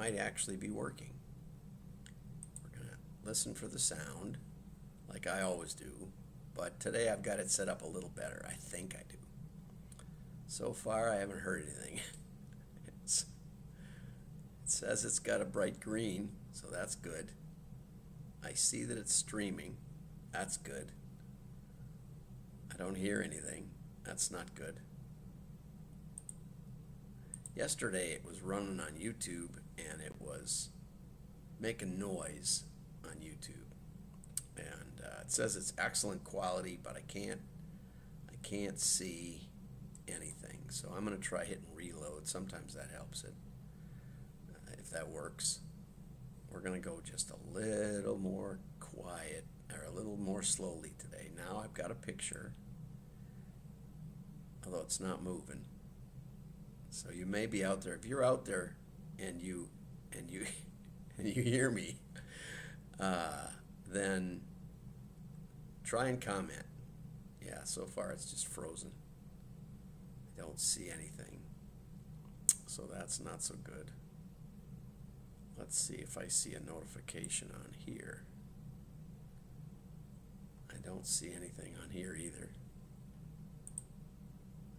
might actually be working. We're going to listen for the sound like I always do, but today I've got it set up a little better. I think I do. So far I haven't heard anything. It says it's got a bright green, so that's good. I see that it's streaming. That's good. I don't hear anything. That's not good. Yesterday it was running on YouTube and it was making noise on YouTube. And it says it's excellent quality, but I can't see anything. So I'm going to try hitting reload. Sometimes that helps it. If that works. We're going to go just a little more quiet, or a little more slowly today. Now I've got a picture, although it's not moving. So you may be out there. If you're out there and you and you hear me, then try and comment. Yeah, so far it's just frozen. I don't see anything. So that's not so good. Let's see if I see a notification on here. I don't see anything on here either.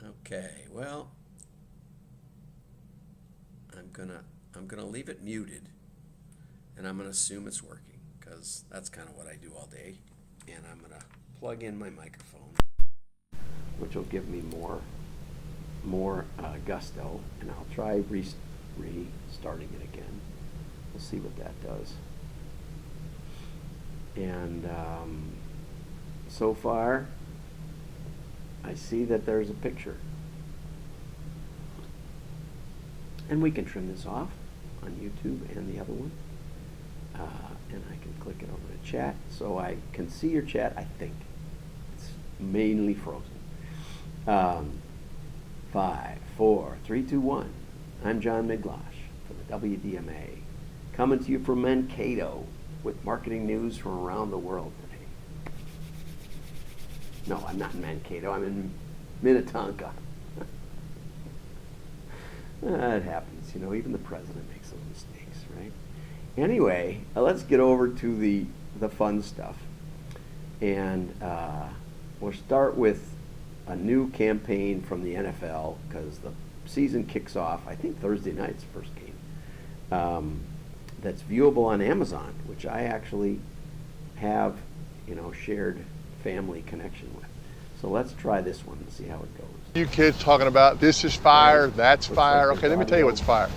Okay, well, I'm gonna leave it muted, and I'm gonna assume it's working, because that's kind of what I do all day. And I'm gonna plug in my microphone, which will give me more gusto, and I'll try restarting it again. We'll see what that does. And so far, I see that there's a picture. And we can trim this off on YouTube and the other one. And I can click it over to chat, so I can see your chat, I think. It's mainly frozen. 5, 4, 3, 2, 1. I'm John Miglosh for the WDMA, coming to you from Mankato with marketing news from around the world today. No, I'm not in Mankato, I'm in Minnetonka. It happens, you know, even the president makes those mistakes, right? Anyway, let's get over to the fun stuff. And we'll start with a new campaign from the NFL, because the season kicks off, I think Thursday night's first game. That's viewable on Amazon, which I actually have, shared family connection with. So let's try this one and see how it goes. You kids talking about this is fire, that's fire. Okay, let me tell you what's fire.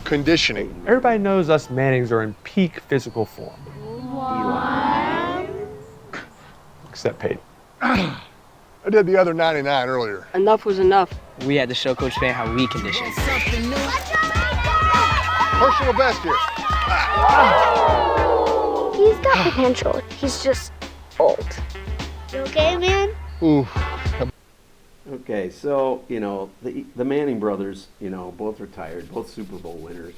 Conditioning. Everybody knows us Mannings are in peak physical form. What? Except Peyton. I did the other 99 earlier. Enough was enough. We had to show Coach Fay how we condition. Personal best here. He's got potential. He's just old. You okay, man? Ooh. Okay, so, the Manning brothers, both retired, both Super Bowl winners,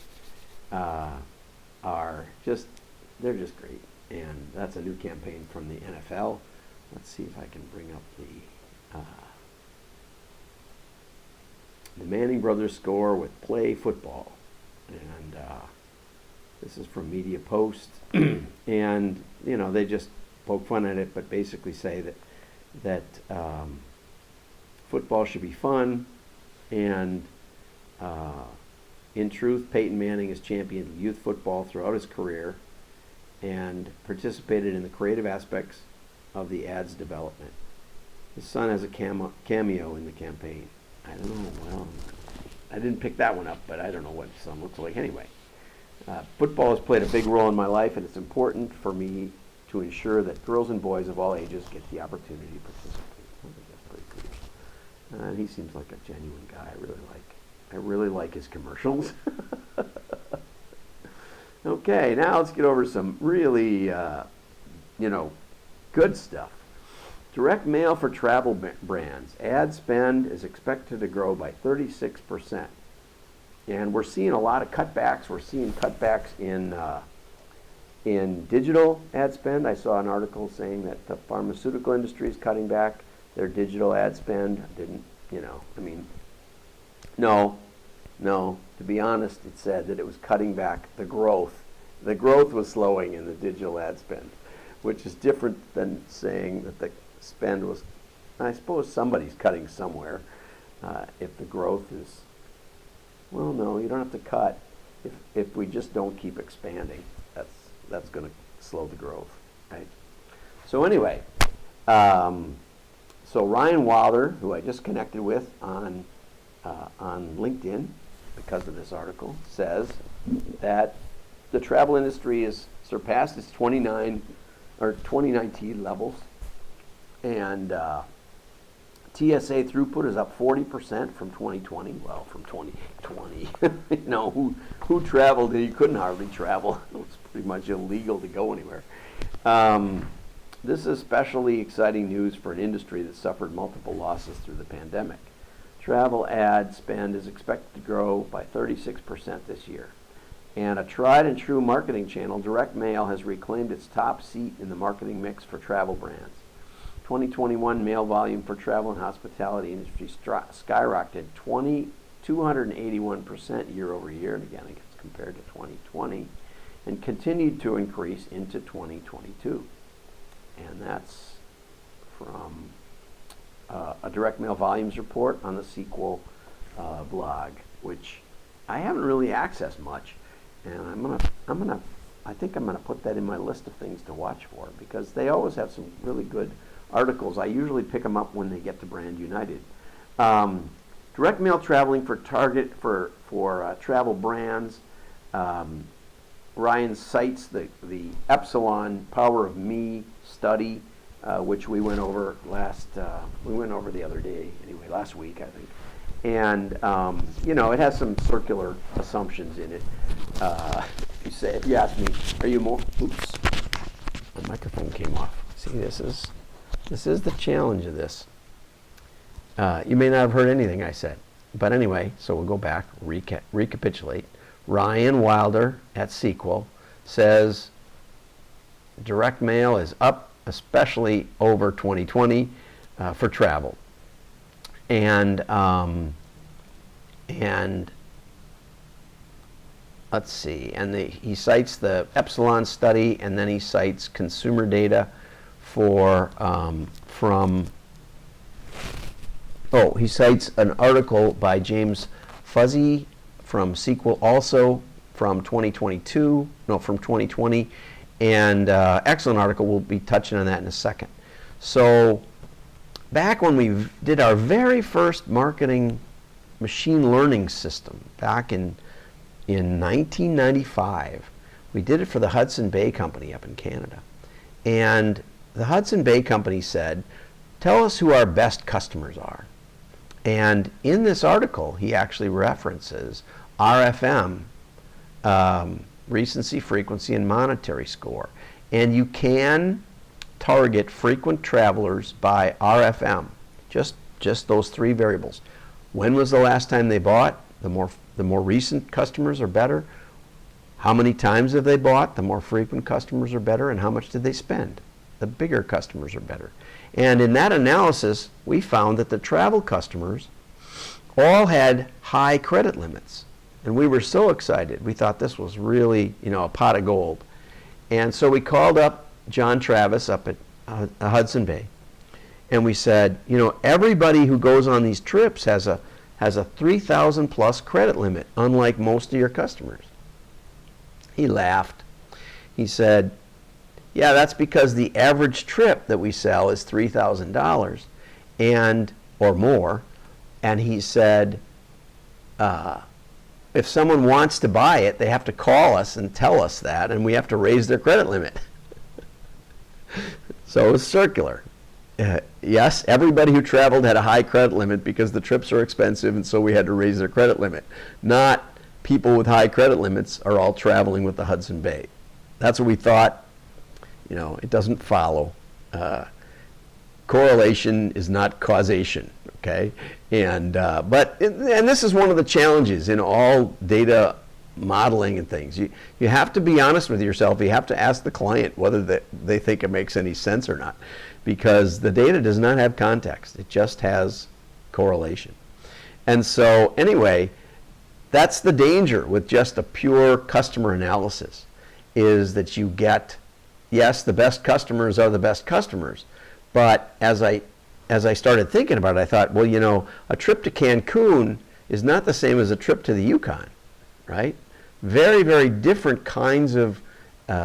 they're just great. And that's a new campaign from the NFL. Let's see if I can bring up the Manning brothers score with play football. And this is from Media Post. And, they just poke fun at it, but basically say that football should be fun, and in truth, Peyton Manning has championed youth football throughout his career and participated in the creative aspects of the ad's development. His son has a cameo in the campaign. I don't know, well, I didn't pick that one up, but I don't know what his son looks like anyway. Football has played a big role in my life, and it's important for me to ensure that girls and boys of all ages get the opportunity to participate. I think that's pretty cool. And he seems like a genuine guy. I really like his commercials. Okay, now let's get over some really, good stuff. Direct mail for travel brands. Ad spend is expected to grow by 36%. And we're seeing a lot of cutbacks. We're seeing cutbacks in digital ad spend. I saw an article saying that the pharmaceutical industry is cutting back their digital ad spend. No, to be honest, it said that it was cutting back the growth. The growth was slowing in the digital ad spend, which is different than saying that the spend was, I suppose somebody's cutting somewhere. If the growth is, well, no, you don't have to cut. If we just don't keep expanding, that's going to slow the growth, right? So anyway, so Ryan Wilder, who I just connected with on LinkedIn because of this article, says that the travel industry has surpassed its 2019 levels, and TSA throughput is up 40% from 2020. Well, from 2020, you know, who traveled? You couldn't hardly travel. It was pretty much illegal to go anywhere. This is especially exciting news for an industry that suffered multiple losses through the pandemic. Travel ad spend is expected to grow by 36% this year. And a tried and true marketing channel, direct mail, has reclaimed its top seat in the marketing mix for travel brands. 2021 mail volume for travel and hospitality industry skyrocketed 281% year over year, and again, it's compared to 2020, and continued to increase into 2022. And that's from a direct mail volumes report on the Sequel blog, which I haven't really accessed much, and I think I'm gonna put that in my list of things to watch for, because they always have some really good articles. I usually pick them up when they get to Brand United. Direct mail traveling for Target for travel brands. Ryan cites the Epsilon Power of Me study, which we went over the other day, anyway, last week, I think. And you know, it has some circular assumptions in it. If you ask me, are you more? Oops, the microphone came off. See, this is the challenge of this. You may not have heard anything I said, but anyway, so we'll go back, recapitulate. Ryan Wilder at Sequel says direct mail is up, especially over 2020 for travel. And let's see, and he cites the Epsilon study, and then he cites consumer data he cites an article by James Fuzzy from Sequel, also from 2020, and excellent article. We'll be touching on that in a second. So back when we did our very first marketing machine learning system back in 1995, we did it for the Hudson Bay Company up in Canada. And the Hudson Bay Company said, tell us who our best customers are. And in this article, he actually references RFM, recency, frequency, and monetary score. And you can target frequent travelers by RFM, just those three variables. When was the last time they bought? The more recent customers are better. How many times have they bought? The more frequent customers are better. And how much did they spend? The bigger customers are better. And in that analysis, we found that the travel customers all had high credit limits. And we were so excited. We thought this was really, a pot of gold. And so we called up John Travis up at Hudson Bay. And we said, everybody who goes on these trips has a 3,000 plus credit limit, unlike most of your customers. He laughed. He said, yeah, that's because the average trip that we sell is $3,000 or more. And he said, if someone wants to buy it, they have to call us and tell us that, and we have to raise their credit limit. So it was circular. Yes, everybody who traveled had a high credit limit because the trips are expensive, and so we had to raise their credit limit. Not people with high credit limits are all traveling with the Hudson Bay. That's what we thought. It doesn't follow. Correlation is not causation, okay? And this is one of the challenges in all data modeling and things. You have to be honest with yourself. You have to ask the client whether they think it makes any sense or not, because the data does not have context. It just has correlation. And so anyway, that's the danger with just a pure customer analysis, is that you get, yes, the best customers are the best customers, but as I started thinking about it, I thought, well, you know, a trip to Cancun is not the same as a trip to the Yukon, right? Very, very different kinds of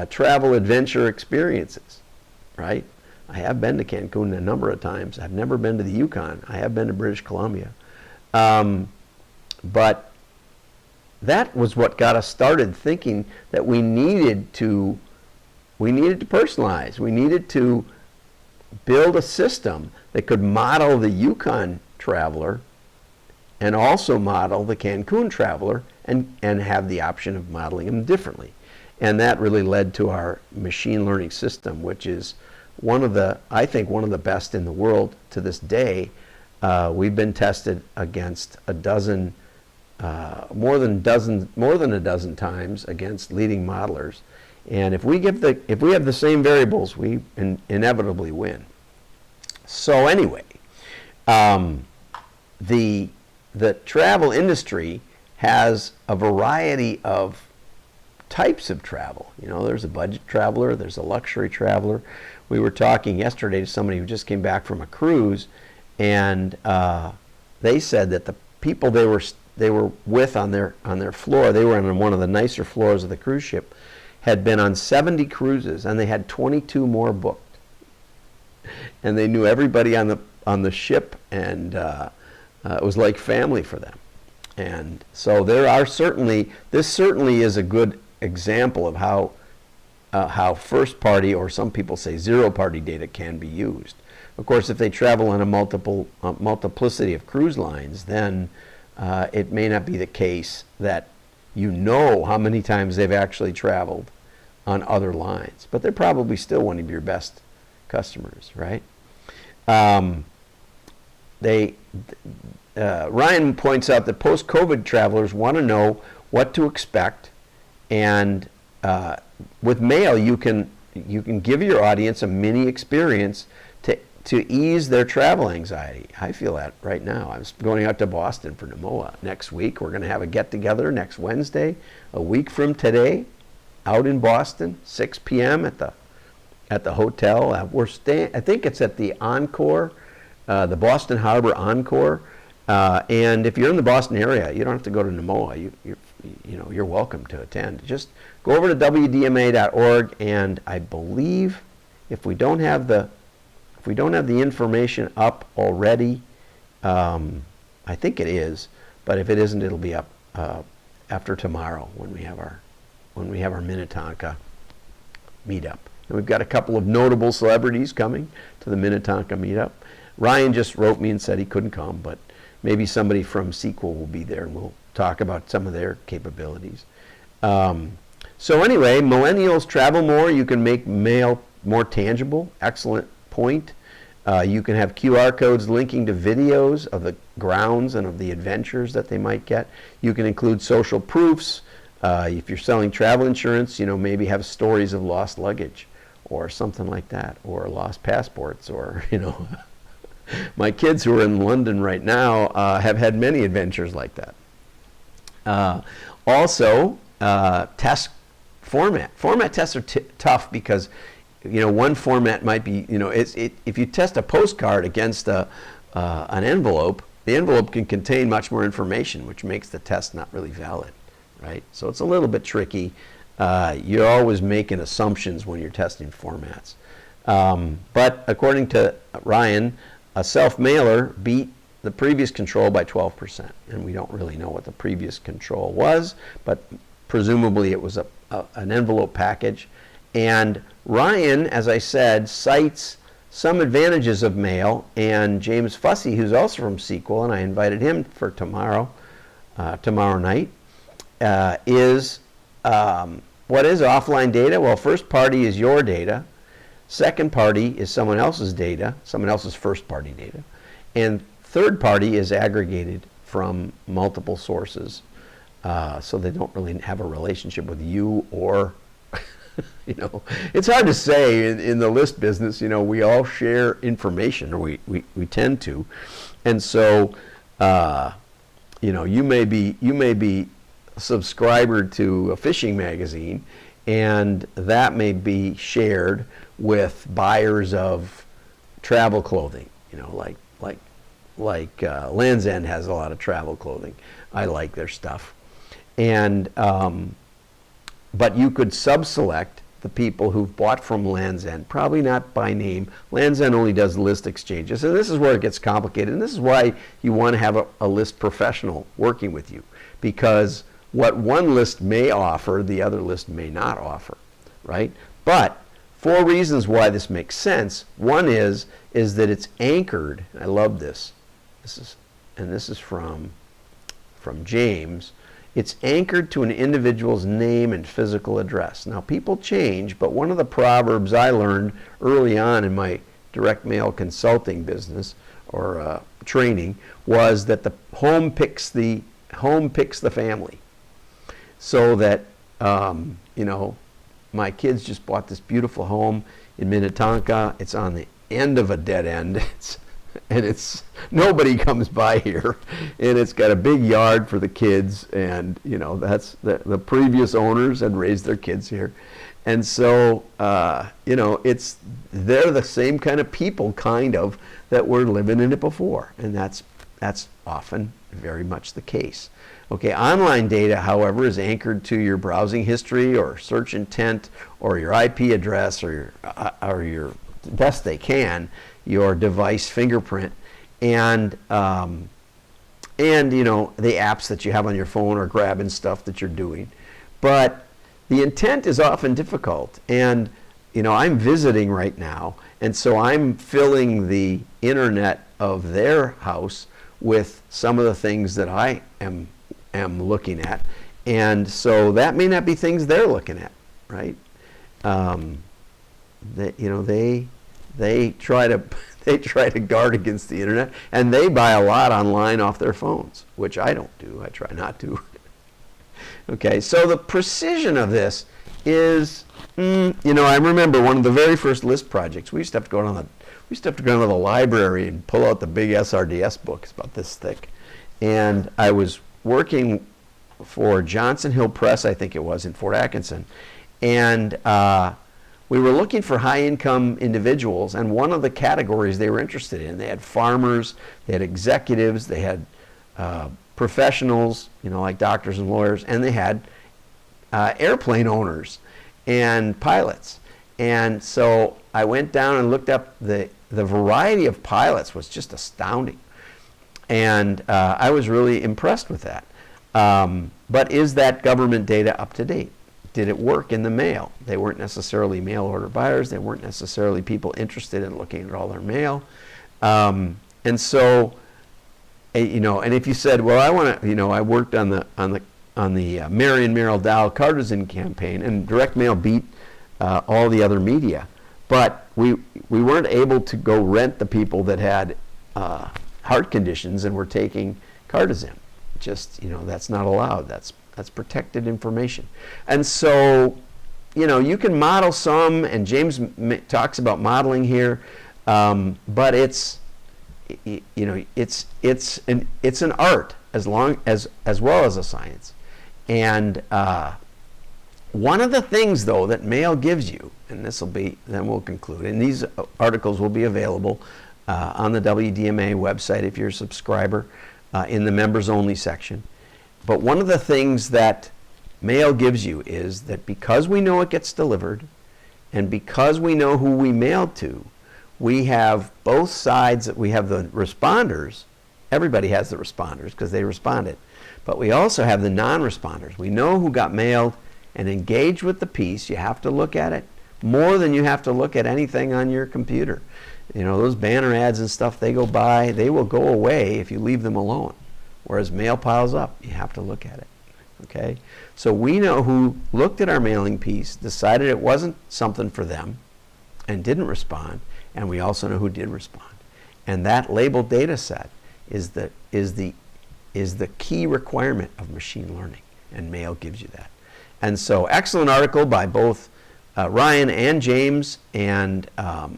travel adventure experiences, right? I have been to Cancun a number of times. I've never been to the Yukon. I have been to British Columbia. But that was what got us started thinking that we needed to personalize. We needed to build a system that could model the Yukon traveler and also model the Cancun traveler and have the option of modeling them differently. And that really led to our machine learning system, which is I think one of the best in the world to this day. We've been tested against more than a dozen times against leading modelers. And if we have the same variables, we inevitably win. So anyway, the travel industry has a variety of types of travel. You know, there's a budget traveler, there's a luxury traveler. We were talking yesterday to somebody who just came back from a cruise, and they said that the people they were with on their floor, they were on one of the nicer floors of the cruise ship, had been on 70 cruises, and they had 22 more booked. And they knew everybody on the ship, and it was like family for them. And so this certainly is a good example of how first party, or some people say zero party data, can be used. Of course, if they travel on a multiplicity of cruise lines, then it may not be the case that you know how many times they've actually traveled on other lines, but they're probably still one of your best customers, right? Ryan points out that post-COVID travelers want to know what to expect, and with mail you can give your audience a mini experience to ease their travel anxiety. I feel that right now. I'm going out to Boston for NAMOA next week. We're going to have a get-together next Wednesday, a week from today, out in Boston, 6 p.m. at the hotel. I think it's at the Encore, the Boston Harbor Encore. And if you're in the Boston area, you don't have to go to NAMOA. You're welcome to attend. Just go over to wdma.org, and I believe if we don't have the information up already, I think it is, but if it isn't, it'll be up after tomorrow when we have our Minnetonka meetup. And we've got a couple of notable celebrities coming to the Minnetonka meetup. Ryan just wrote me and said he couldn't come, but maybe somebody from Sequel will be there, and we'll talk about some of their capabilities. So anyway, millennials travel more. You can make mail more tangible. Excellent point. You can have QR codes linking to videos of the grounds and of the adventures that they might get. You can include social proofs. If you're selling travel insurance, maybe have stories of lost luggage or something like that, or lost passports, or, my kids who are in London right now have had many adventures like that. Also, test format. Format tests are tough because, one format might be, if you test a postcard against an envelope, the envelope can contain much more information, which makes the test not really valid, right? So it's a little bit tricky. You're always making assumptions when you're testing formats. But according to Ryan, a self-mailer beat the previous control by 12%. And we don't really know what the previous control was, but presumably it was an envelope package. And Ryan, as I said, cites some advantages of mail, and James Fussy, who's also from Sequel, and I invited him for tomorrow night, is what is offline data? Well, first party is your data. Second party is someone else's data, someone else's first party data. And third party is aggregated from multiple sources, so they don't really have a relationship with you, or it's hard to say in the list business. We all share information, or we tend to. And so you may be a subscriber to a fishing magazine, and that may be shared with buyers of travel clothing. Like Land's End has a lot of travel clothing. I like their stuff, and but you could sub-select the people who've bought from Land's End, probably not by name. Land's End only does list exchanges, and this is where it gets complicated, and this is why you want to have a list professional working with you, because what one list may offer, the other list may not offer, right? But 4 reasons why this makes sense. One is that it's anchored. I love this. This is from James. It's anchored to an individual's name and physical address. Now, people change, but one of the proverbs I learned early on in my direct mail consulting business or training was that the home picks the family. So that my kids just bought this beautiful home in Minnetonka. It's on the end of a dead end. It's nobody comes by here, and it's got a big yard for the kids, and that's the previous owners had raised their kids here, and so they're the same kind of people that were living in it before, and that's often very much the case. Okay, online data, however, is anchored to your browsing history or search intent or your IP address or your best they can, your device fingerprint, and the apps that you have on your phone or grabbing stuff that you're doing. But the intent is often difficult, and I'm visiting right now, and so I'm filling the internet of their house with some of the things that I am looking at, and so that may not be things they're looking at, right? They try to guard against the internet, and they buy a lot online off their phones, which I don't do. I try not to. Okay, so the precision of this is, I remember one of the very first list projects. We used to have to go down to the library and pull out the big SRDS books about this thick, and I was working for Johnson Hill Press, I think it was, in Fort Atkinson, and we were looking for high-income individuals, and one of the categories they were interested in, they had farmers, they had executives, they had professionals, like doctors and lawyers, and they had airplane owners and pilots. And so I went down and looked up the variety of pilots was just astounding. And I was really impressed with that. But is that government data up to date? Did it work in the mail? They weren't necessarily mail order buyers. They weren't necessarily people interested in looking at all their mail. And so, and if you said, well, I want to, I worked on the Marion Merrill Dow Cartizan campaign, and direct mail beat all the other media, but we weren't able to go rent the people that had heart conditions and were taking Cartizan. Just, that's not allowed. That's protected information. And so, you can model some, and James talks about modeling here, but it's an art as well as a science. And one of the things, though, that mail gives you, and then we'll conclude, and these articles will be available on the WDMA website if you're a subscriber, in the members only section. But one of the things that mail gives you is that because we know it gets delivered, and because we know who we mailed to, we have both sides. We have the responders. Everybody has the responders because they responded. But we also have the non-responders. We know who got mailed and engaged with the piece. You have to look at it more than you have to look at anything on your computer. Those banner ads and stuff, they go by. They will go away if you leave them alone. Whereas mail piles up. You have to look at it. Okay? So we know who looked at our mailing piece, decided it wasn't something for them, and didn't respond. And we also know who did respond. And that labeled data set is the key requirement of machine learning. And mail gives you that. And so, excellent article by both Ryan and James, and I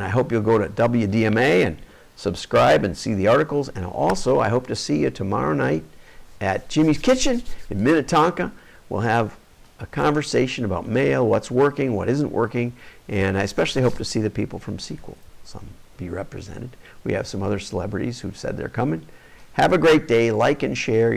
hope you'll go to WDMA and subscribe and see the articles. And also, I hope to see you tomorrow night at Jimmy's Kitchen in Minnetonka. We'll have a conversation about mail, what's working, what isn't working, and I especially hope to see the people from Sequel, some be represented. We have some other celebrities who've said they're coming. Have a great day. Like and share.